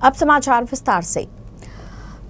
अब समाचार विस्तार से।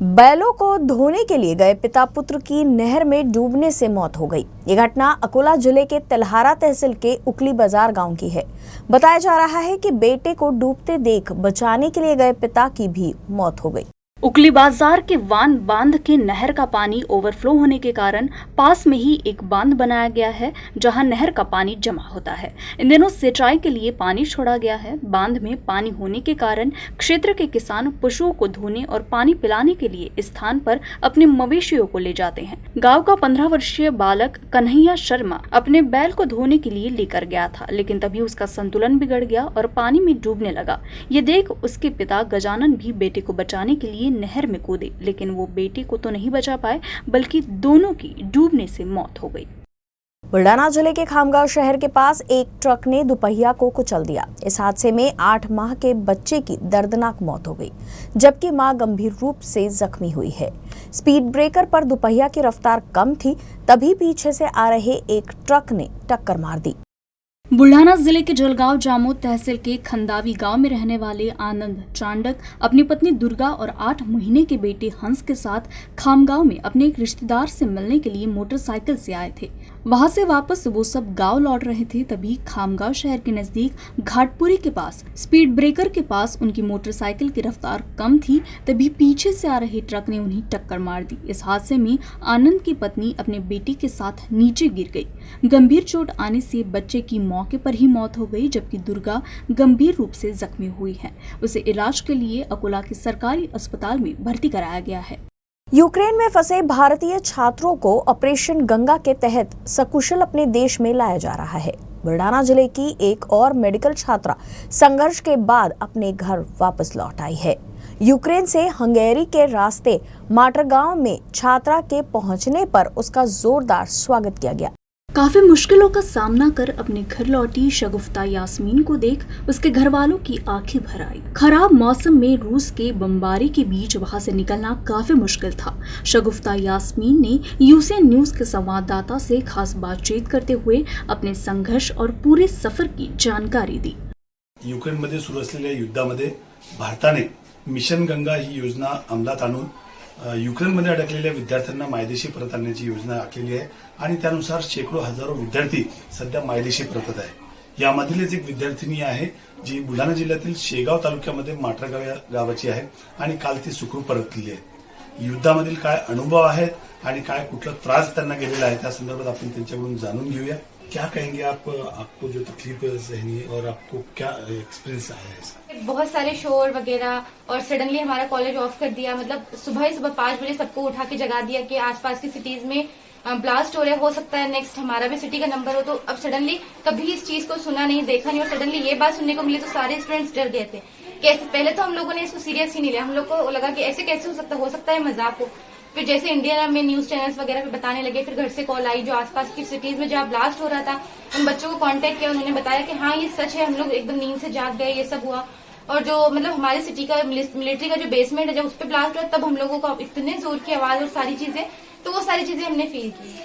बैलों को धोने के लिए गए पिता पुत्र की नहर में डूबने से मौत हो गई। ये घटना अकोला जिले के तेल्हारा तहसील के उकली बाजार गांव की है। बताया जा रहा है कि बेटे को डूबते देख बचाने के लिए गए पिता की भी मौत हो गई। उकली बाजार के वान बांध के नहर का पानी ओवरफ्लो होने के कारण पास में ही एक बांध बनाया गया है, जहां नहर का पानी जमा होता है। इन दिनों सिंचाई के लिए पानी छोड़ा गया है। बांध में पानी होने के कारण क्षेत्र के किसान पशुओं को धोने और पानी पिलाने के लिए इस स्थान पर अपने मवेशियों को ले जाते हैं। गाँव का 15 वर्षीय बालक कन्हैया शर्मा अपने बैल को धोने के लिए लेकर गया था, लेकिन तभी उसका संतुलन बिगड़ गया और पानी में डूबने लगा। ये देख उसके पिता गजानन भी बेटे को बचाने के लिए नहर में कूदे, लेकिन वो बेटे को तो नहीं बचा पाए, बल्कि दोनों की डूबने से मौत हो गई। बुल्डाना जिले के खामगांव शहर के पास एक ट्रक ने दुपहिया को कुचल दिया। इस हादसे में 8 माह के बच्चे की दर्दनाक मौत हो गई, जबकि मां गंभीर रूप से जख्मी हुई है। स्पीड ब्रेकर पर दुपहिया की रफ्तार कम थी, तभी पीछे से आ रहे एक ट्रक ने टक्कर मार दी। बुल्ढाना जिले के जलगांव जामोद तहसील के खंदावी गांव में रहने वाले आनंद चांडक अपनी पत्नी दुर्गा और 8 महीने के बेटे हंस के साथ खामगांव में अपने एक रिश्तेदार से मिलने के लिए मोटरसाइकिल से आए थे। वहां से वापस वो सब गांव लौट रहे थे, तभी खामगांव शहर के नजदीक घाटपुरी के पास स्पीड ब्रेकर के पास उनकी मोटरसाइकिल की रफ्तार कम थी, तभी पीछे से आ रहे ट्रक ने उन्हें टक्कर मार दी। इस हादसे में आनंद की पत्नी अपने बेटे के साथ नीचे गिर गई। गंभीर चोट आने से बच्चे की मौके पर ही मौत हो गई, जबकि दुर्गा गंभीर रूप से जख्मी हुई है। उसे इलाज के लिए अकोला के सरकारी अस्पताल में भर्ती कराया गया है। यूक्रेन में फंसे भारतीय छात्रों को ऑपरेशन गंगा के तहत सकुशल अपने देश में लाया जा रहा है। बुल्ढाना जिले की एक और मेडिकल छात्रा संघर्ष के बाद अपने घर वापस लौट आई है। यूक्रेन से हंगेरी के रास्ते माटरगांव में छात्रा के पहुंचने पर उसका जोरदार स्वागत किया गया। काफी मुश्किलों का सामना कर अपने घर लौटी शगुफ्ता यास्मीन को देख उसके घर वालों की आंखें भर आई। खराब मौसम में रूस के बमबारी के बीच वहां से निकलना काफी मुश्किल था। शगुफ्ता यास्मीन ने यूसीएन न्यूज के संवाददाता से खास बातचीत करते हुए अपने संघर्ष और पूरे सफर की जानकारी दी। युक्रेनमध्ये सुरू असलेल्या युद्धामध्ये भारताने मिशन गंगा ही योजना अंमलात आणून युक्रेनमध्ये अडकलेल्या विद्यार्थ्यांना मायदेशी परत आणण्याची योजना आखलेली आहे आणि त्यानुसार शेकडो हजारो विद्यार्थी सध्या मायदेशी परतत आहे। यामधीलच एक विद्यार्थिनी आहे जी बुलढाणा जिल्ह्यातील शेगाव तालुक्यामध्ये माटरगाव गावाची आहे आणि काल ती सुखरूप परतली आहे। युद्धामधील काय अनुभव आहेत आणि काय कुठला त्रास त्यांना गेलेला आहे त्या संदर्भात आपण त्यांच्याकडून जाणून घेऊया। क्या कहेंगे आप, आपको जो तकलीफ सहनी और आपको क्या एक्सपीरियंस आया है? बहुत सारे शोर वगैरह और सडनली हमारा कॉलेज ऑफ कर दिया। मतलब सुबह ही सुबह 5 बजे सबको उठा के जगा दिया कि आसपास की सिटीज में ब्लास्ट हो रहा है, हो सकता है नेक्स्ट हमारा भी सिटी का नंबर हो। तो अब सडनली कभी इस चीज को सुना नहीं, देखा नहीं, और सडनली ये बात सुनने को मिली तो सारे स्टूडेंट्स डर गए थे। कैसे पहले तो हम लोगों ने इसको सीरियस ही नहीं लिया, हम लोग को लगा कि ऐसे कैसे हो सकता है मजाक हो। फिर जैसे इंडिया में न्यूज चैनल्स वगैरह पे बताने लगे, फिर घर से कॉल आई जो आसपास की सिटीज में जहाँ ब्लास्ट हो रहा था उन बच्चों को कांटेक्ट किया, उन्होंने बताया कि हाँ ये सच है, हम लोग एकदम नींद से जाग गए, ये सब हुआ। और जो मतलब हमारे सिटी का मिलिट्री का जो बेसमेंट है जब उस पर ब्लास्ट हुआ तब हम लोगों को इतने जोर की आवाज और सारी चीजें, तो वो सारी चीजें हमने फील की।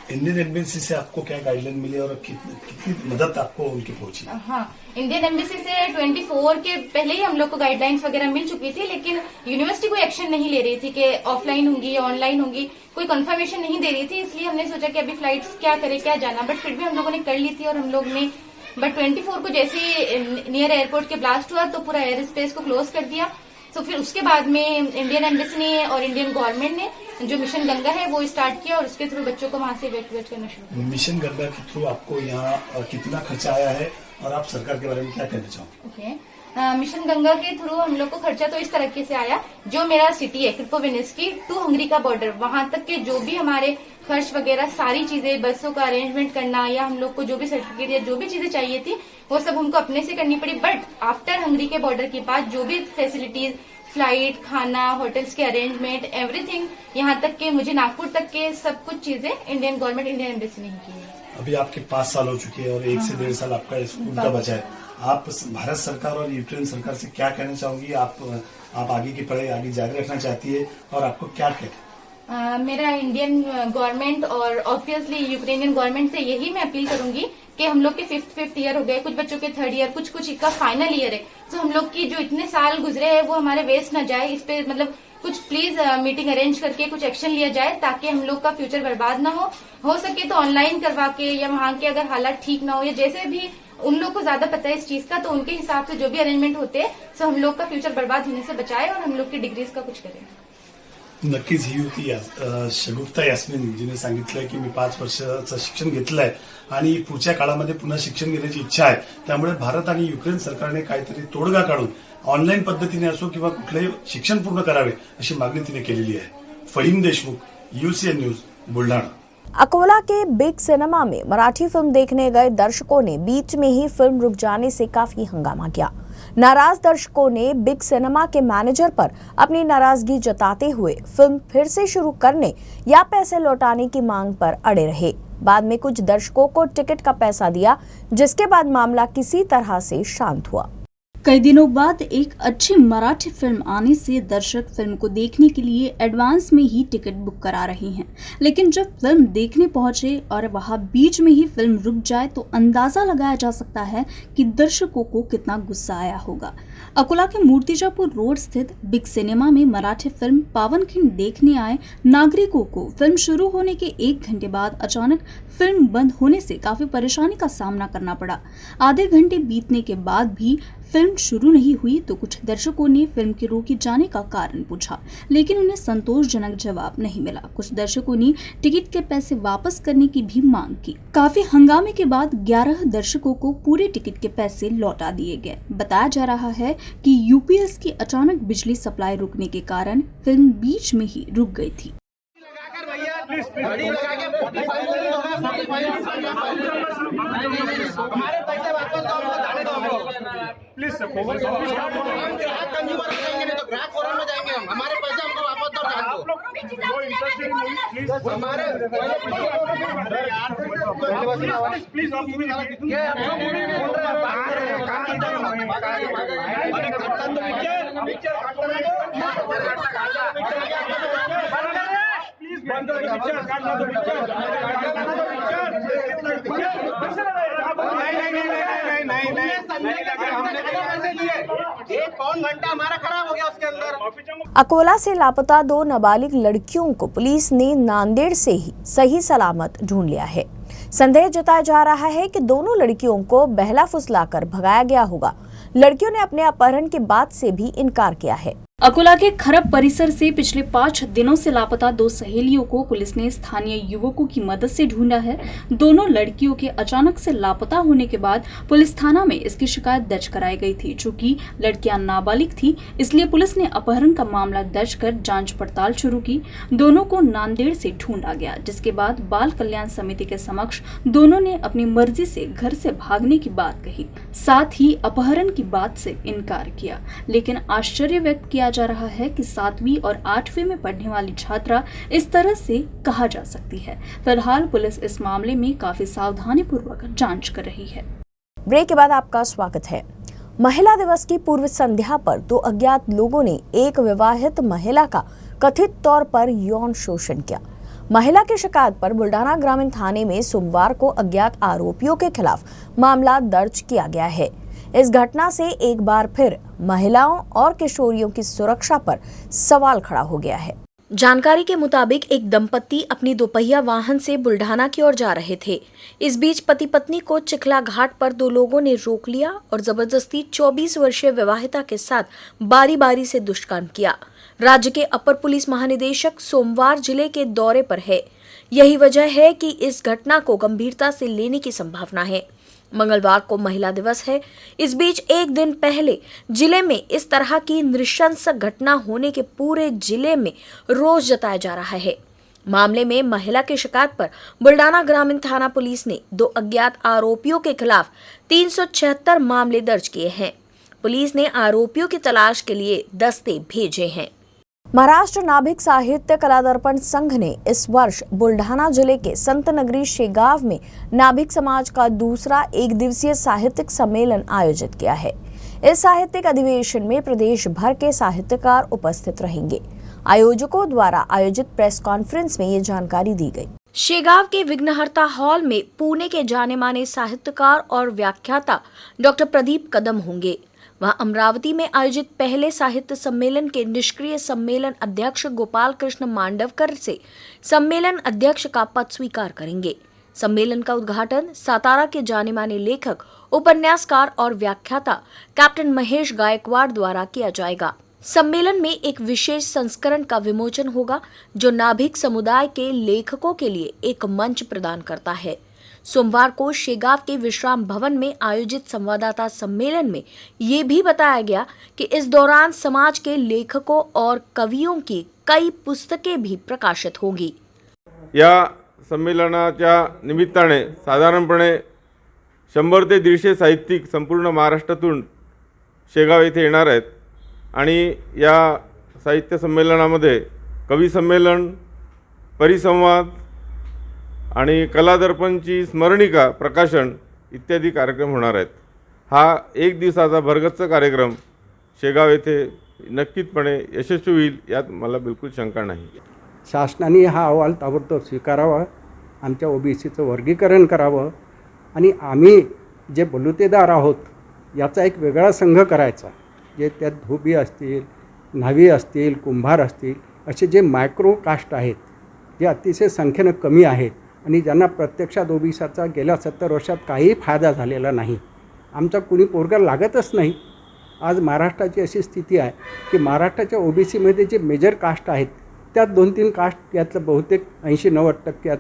इंडियन एम्बेसी से आपको क्या गाइडलाइन मिली और कितनी मदद आपको उनकी पहुंची? हाँ, इंडियन एम्बेसी से 24 के पहले ही हम लोग को गाइडलाइंस वगैरह मिल चुकी थी, लेकिन यूनिवर्सिटी कोई एक्शन नहीं ले रही थी कि ऑफलाइन होंगी या ऑनलाइन होंगी, कोई कंफर्मेशन नहीं दे रही थी। इसलिए हमने सोचा कि अभी फ्लाइट्स क्या करे, क्या जाना, बट फिर भी हम लोगों ने कर ली थी। और हम लोग ने बट 24 को जैसे ही नियर एयरपोर्ट के ब्लास्ट हुआ तो पूरा एयर स्पेस को क्लोज कर दिया। तो फिर उसके बाद में इंडियन एम्बेसी ने और इंडियन गवर्नमेंट ने जो मिशन गंगा है वो स्टार्ट किया और उसके थ्रू बच्चों को वहां से इवैक्यूएट करना शुरू किया। मिशन गंगा के थ्रू आपको यहाँ कितना खर्चा आया है और आप सरकार के बारे में क्या कहना चाहोगे? मिशन गंगा के थ्रू हम लोग को खर्चा तो इस तरीके से आया, जो मेरा सिटी है क्रिपोविनिस्की टू हंगरी का बॉर्डर, वहां तक के जो भी हमारे खर्च वगैरह सारी चीजें, बसों का अरेंजमेंट करना या हम लोग को जो भी सर्टिफिकेट या जो भी चीजें चाहिए थी वो सब हमको अपने से करनी पड़ी। बट आफ्टर हंगरी के बॉर्डर के पास जो भी फैसिलिटीज, फ्लाइट, खाना, होटल्स के अरेंजमेंट, एवरीथिंग, यहाँ तक के मुझे नागपुर तक के सब कुछ चीजें इंडियन गवर्नमेंट, इंडियन एम्बेसी ने की है। अभी आपके 5 साल हो चुके हैं और 1 से 1.5 साल आपका स्कूल का बचा है। आप भारत सरकार और यूक्रेन सरकार से क्या कहना चाहोगी? आप आगे की पढ़ाई आगे जारी रखना चाहती है और आपको क्या कहना? मेरा इंडियन गवर्नमेंट और ऑब्वियसली यूक्रेनियन गवर्नमेंट से यही मैं अपील करूंगी कि हम लोग के फिफ्थ ईयर हो गए, कुछ बच्चों के थर्ड ईयर, कुछ का फाइनल ईयर है, तो हम लोग की जो इतने साल गुजरे हैं वो हमारे वेस्ट ना जाए। इस पे मतलब कुछ प्लीज मीटिंग अरेंज करके कुछ एक्शन लिया जाए ताकि हम लोग का फ्यूचर बर्बाद ना हो सके तो ऑनलाइन करवा के, या वहाँ के अगर हालात ठीक ना हो या जैसे भी उन लोग को ज्यादा पता है इस चीज का, तो उनके हिसाब से जो भी अरेंजमेंट होते हैं तो हम लोग का फ्यूचर बर्बाद होने से बचाए और हम लोग की डिग्रीज का कुछ करें। नक्कीच ही होती शगुफ्ता यास्मिन जिने सांगितलंय की मी 5 वर्षाचं शिक्षण घेतलंय आणि पुढच्या काळामध्ये पुन्हा शिक्षण घेण्याची इच्छा आहे। त्यामुळे भारत आणि युक्रेन सरकारने काहीतरी तोडगा काढून ऑनलाईन पद्धतीने असो किंवा कुठलेही शिक्षण पूर्ण करावे अशी मागणी तिने केलेली आहे। Faheem Deshmukh, UCN news, Buldhana. अकोला के बिग सिनेमा में मराठी फिल्म देखने गए दर्शकों ने बीच में ही फिल्म रुक जाने से काफी हंगामा किया। नाराज दर्शकों ने बिग सिनेमा के मैनेजर पर अपनी नाराजगी जताते हुए फिल्म फिर से शुरू करने या पैसे लौटाने की मांग पर अड़े रहे। बाद में कुछ दर्शकों को टिकट का पैसा दिया, जिसके बाद मामला किसी तरह से शांत हुआ। कई दिनों बाद एक अच्छी मराठी फिल्म आने से दर्शक फिल्म को देखने के लिए एडवांस में ही टिकट बुक करा रहे हैं, लेकिन जब फिल्म देखने पहुंचे और वहां बीच में ही फिल्म रुक जाए तो अंदाजा लगाया जा सकता है कि दर्शकों को कितना गुस्सा आया होगा। अकोला के मूर्तिजापुर रोड स्थित बिग सिनेमा में मराठी फिल्म पावनखिंड देखने आए नागरिकों को फिल्म शुरू होने के 1 घंटे बाद अचानक फिल्म बंद होने से काफी परेशानी का सामना करना पड़ा। आधे घंटे बीतने के बाद भी फिल्म शुरू नहीं हुई तो कुछ दर्शकों ने फिल्म के रोके जाने का कारण पूछा, लेकिन उन्हें संतोषजनक जवाब नहीं मिला। कुछ दर्शकों ने टिकट के पैसे वापस करने की भी मांग की। काफी हंगामे के बाद 11 दर्शकों को पूरे टिकट के पैसे लौटा दिए गए। बताया जा रहा है कि यूपीएस की अचानक बिजली सप्लाई रुकने के कारण फिल्म बीच में ही रुक गई थी। हमारे पैसे वापस दो, हमको जाने दो हमको। प्लीज सर, हम ग्राहक कंज्यूमर जाएंगे नहीं तो ग्राहक फोरम में जाएंगे हम। हमारे पैसे हमको वापस दो, जान दो। हमारे प्लीज एक पौन घंटा हमारा खराब हो गया उसके अंदर। अकोला से लापता 2 नाबालिग लड़कियों को पुलिस ने नांदेड़ से ही सही सलामत ढूंढ लिया है। संदेह जताया जा रहा है कि दोनों लड़कियों को बहला फुसलाकर भगाया गया होगा। लड़कियों ने अपने अपहरण की बात से भी इनकार किया है। अकोला के खरब परिसर से पिछले 5 दिनों से लापता 2 सहेलियों को पुलिस ने स्थानीय युवकों की मदद से ढूंढा है। दोनों लड़कियों के अचानक से लापता होने के बाद पुलिस थाना में इसकी शिकायत दर्ज कराई गई थी। चूंकि लड़कियां नाबालिग थी, इसलिए पुलिस ने अपहरण का मामला दर्ज कर जांच पड़ताल शुरू की। दोनों को नांदेड़ से ढूंढा गया, जिसके बाद बाल कल्याण समिति के समक्ष दोनों ने अपनी मर्जी से घर से भागने की बात कही, साथ ही अपहरण की बात से इनकार किया। लेकिन आश्चर्य व्यक्त किया जा रहा है कि 7वीं और 8वीं में पढ़ने वाली छात्रा इस तरह से कहा जा सकती है। फिलहाल पुलिस इस मामले में काफी सावधानी पूर्वक जांच कर रही है। ब्रेक के बाद आपका स्वागत है। महिला दिवस की पूर्व संध्या पर 2 अज्ञात लोगों ने एक विवाहित महिला का कथित तौर पर यौन शोषण किया। महिला की शिकायत पर बुल्ढाना ग्रामीण थाने में सोमवार को अज्ञात आरोपियों के खिलाफ मामला दर्ज किया गया है। इस घटना से एक बार फिर महिलाओं और किशोरियों की सुरक्षा पर सवाल खड़ा हो गया है। जानकारी के मुताबिक एक दंपति अपनी दोपहिया वाहन से बुल्ढाना की ओर जा रहे थे। इस बीच पति पत्नी को चिखला घाट पर 2 लोगों ने रोक लिया और जबरदस्ती 24 वर्षीय विवाहिता के साथ बारी बारी से दुष्कर्म किया। राज्य के अपर पुलिस महानिदेशक सोमवार जिले के दौरे पर है। यही वजह है कि इस घटना को गंभीरता से लेने की संभावना है। मंगलवार को महिला दिवस है। इस बीच एक दिन पहले जिले में इस तरह की नृशंस घटना होने के पूरे जिले में रोष जताया जा रहा है। मामले में महिला की शिकायत पर बुल्ढाना ग्रामीण थाना पुलिस ने 2 अज्ञात आरोपियों के खिलाफ 376 मामले दर्ज किए हैं। पुलिस ने आरोपियों की तलाश के लिए दस्ते भेजे हैं। महाराष्ट्र नाभिक साहित्य कला दर्पण संघ ने इस वर्ष बुल्ढाना जिले के संत नगरी शेगाव में नाभिक समाज का दूसरा 1 दिवसीय साहित्यिक सम्मेलन आयोजित किया है। इस साहित्यिक अधिवेशन में प्रदेश भर के साहित्यकार उपस्थित रहेंगे। आयोजकों द्वारा आयोजित प्रेस कॉन्फ्रेंस में ये जानकारी दी गई। शेगांव के विघ्नहर्ता हॉल में पुणे के जाने माने साहित्यकार और व्याख्याता डॉक्टर प्रदीप कदम होंगे। वहां अमरावती में आयोजित पहले साहित्य सम्मेलन के निष्क्रिय सम्मेलन अध्यक्ष गोपाल कृष्ण मांडवकर से सम्मेलन अध्यक्ष का पद स्वीकार करेंगे। सम्मेलन का उद्घाटन सातारा के जाने माने लेखक, उपन्यासकार और व्याख्याता कैप्टन महेश गायकवाड़ द्वारा किया जाएगा। सम्मेलन में एक विशेष संस्करण का विमोचन होगा जो नाभिक समुदाय के लेखकों के लिए एक मंच प्रदान करता है। सोमवार को शेगांव के विश्राम भवन में आयोजित संवाददाता सम्मेलन में ये भी बताया गया कि इस दौरान समाज के लेखकों और कवियों की कई पुस्तकें भी प्रकाशित होंगी। या संमेलनाच्या निमित्ताने साधारणपणे 100 ते 150 साहित्यिक संपूर्ण महाराष्ट्रातून शेगाव येथे येणार आहेत आणि या साहित्य संमेलनामध्ये कवी संमेलन, परिसंवाद आणि कलादर्पणची स्मरणिका प्रकाशन इत्यादी कार्यक्रम होणार आहेत। हा एक दिवसाचा भरगच्च कार्यक्रम शेगाव येथे नक्कीचपणे यशस्वी होईल यात मला बिलकुल शंका नाही। शासनाने हा अहवाल ताबडतोब स्वीकारावा, आमच्या ओबीसीचं वर्गीकरण करावं आणि आम्ही जे बलुतेदार आहोत याचा एक वेगळा संघ करायचा, जे त्यात धोबी असतील, न्हावी असतील, कुंभार असतील, असे जे मायक्रो कास्ट आहेत जे अतिशय संख्येनं कमी आहेत आणि ज्यांना प्रत्यक्षात ओबीसीचा गेल्या 70 वर्षात काही फायदा झालेला नाही। आमचा कुणी पोरगा लागतच नाही। आज महाराष्ट्राची अशी स्थिती आहे की महाराष्ट्राच्या ओबीसीमध्ये जे मेजर कास्ट आहेत त्यात 2-3 कास्ट यातलं बहुतेक 80-90%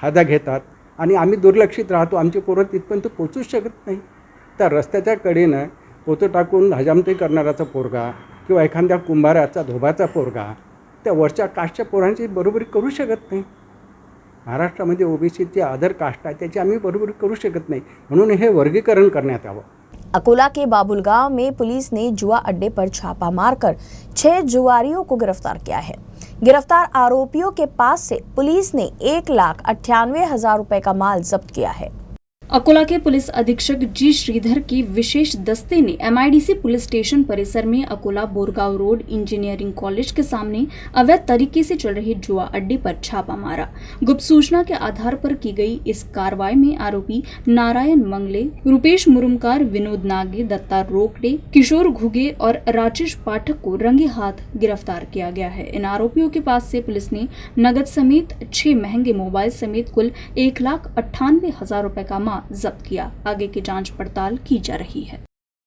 फायदा घेतात आणि आम्ही दुर्लक्षित राहतो। आमची पोरं तिथपर्यंत पोचूच शकत नाही। तर रस्त्याच्या कडेनं पोतं टाकून हजामती करणाराचा पोरगा किंवा एखाद्या कुंभाराचा धोबाचा पोरगा त्या वरच्या कास्टच्या पोरांची बरोबरी करू शकत नाही। महाराष्ट्रामध्ये ओबीसीची अदर कास्ट आहे त्याची आम्ही बरोबरी करू शकत नाही, म्हणून हे वर्गीकरण करण्यात यावं। अकोला के बाबुलगांव में पुलिस ने जुआ अड्डे पर छापा मारकर 6 जुआरियों को गिरफ्तार किया है। गिरफ्तार आरोपियों के पास से पुलिस ने 1,98,000 रुपए का माल जब्त किया है। अकोला के पुलिस अधीक्षक जी श्रीधर की विशेष दस्ते ने एमआईडीसी पुलिस स्टेशन परिसर में Akola Borgaon road engineering college के सामने अवैध तरीके से चल रहे जुआ अड्डे पर छापा मारा। गुप्त सूचना के आधार पर की गई इस कार्रवाई में आरोपी नारायण मंगले, रुपेश मुरुमकार, विनोद नागे, दत्ता रोकड़े, किशोर घुगे और राजेश पाठक को रंगे हाथ गिरफ्तार किया गया है। इन आरोपियों के पास से पुलिस ने नगद समेत 6 महंगे मोबाइल समेत कुल 1,98,000 रुपए का माल जब्त किया। आगे की जांच पड़ताल की जा रही है।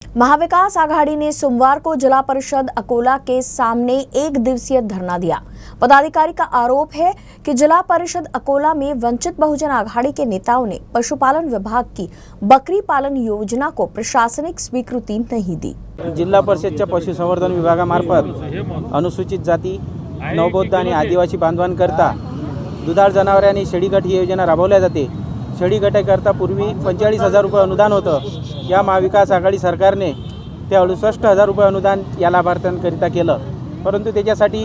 महाविकास आघाड़ी ने सोमवार को जिला परिषद अकोला के सामने 1 दिवसीय धरना दिया। पदाधिकारी का आरोप है कि जिला परिषद अकोला में वंचित बहुजन आघाड़ी के नेताओं ने पशुपालन विभाग की बकरी पालन योजना को प्रशासनिक स्वीकृति नहीं दी। जिल्हा परिषदच्या पशुसंवर्धन विभागामार्फत अनुसूचित जाती, नवबौद्ध आणि आदिवासी बांधवांकरता दुधाळ जनावरे आणि शेळीगट ही योजना राबवल्या जाते। शेळी गटाकरता पूर्वी 45,000 रुपये अनुदान होतं। या महाविकास आघाडी सरकारने ते 68,000 रुपये अनुदान या लाभार्थ्यांकरिता केलं, परंतु त्याच्यासाठी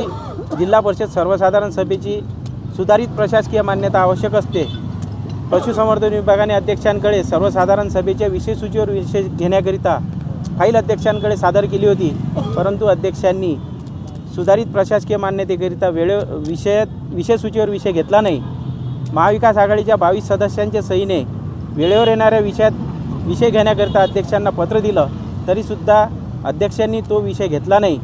जिल्हा परिषद सर्वसाधारण सभेची सुधारित प्रशासकीय मान्यता आवश्यक असते। पशुसंवर्धन विभागाने अध्यक्षांकडे सर्वसाधारण सभेच्या विशेष सूचीवर विषय घेण्याकरिता फाईल अध्यक्षांकडे सादर केली होती, परंतु अध्यक्षांनी सुधारित प्रशासकीय मान्यतेकरिता विशेष सूचीवर विषय घेतला नाही। महाविकास आघाडीच्या 22 सदस्यांच्या सहीने वेळेवर येणाऱ्या विषय घेण्याकरिता अध्यक्षांना पत्र दिलं, तरीसुद्धा अध्यक्षांनी तो विषय घेतला नाही।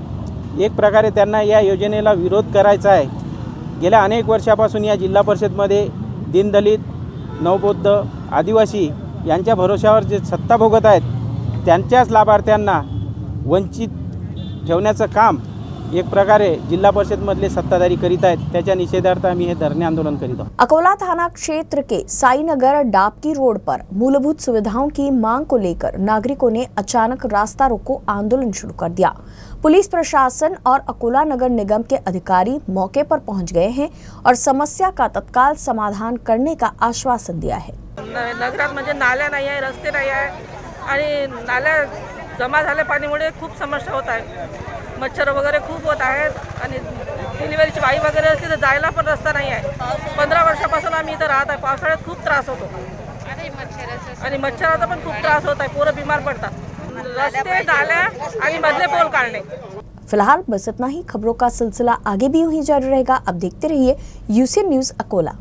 एक प्रकारे त्यांना या योजनेला विरोध करायचा आहे। गेल्या अनेक वर्षापासून या जिल्हा परिषदमध्ये दीनदलित, नवबौद्ध, आदिवासी यांच्या भरोशावर जे सत्ता भोगत आहेत त्यांच्याच लाभार्थ्यांना वंचित ठेवण्याचं काम एक प्रकारे जिला परिषद मधले सत्ताधारी करीत आहेत। त्याच्या निषेधार्थ आम्ही हे धरणे आंदोलन करीत आहोत। अकोला थाना क्षेत्र के साईनगर डाबकी रोड पर मूलभूत सुविधाओं की मांग को लेकर नागरिकों ने अचानक रास्ता रोको आंदोलन शुरू कर दिया। पुलिस प्रशासन और अकोला नगर निगम के अधिकारी मौके पर पहुंच गए हैं और समस्या का तत्काल समाधान करने का आश्वासन दिया है। नगरात म्हणजे नाल्या नाही आहे, रस्ते नाही आहे आणि नाल्या जमा झाल्या पाणीमुळे खूप समस्या होत आहे। मच्छर वगैरे खूप होत आहेत आणि डिलिव्हरीची बाई वगैरे असते तर जायला पण रस्ता नाही आहे। 15 वर्षापासून आम्ही इथं राहत आहे। पावसाळ्यात खूप त्रास होतो आणि मच्छराचा पण खूप त्रास होत आहे। पोरं बिमार पडतात। रस्ते, नाल्या आणि मधले पोल काढणे। फिलहाल बस इतना ही। खबरों का सिलसिला आगे भी यूं ही जारी रहेगा। अब देखते रहिए यूसीएन न्यूज़ अकोला।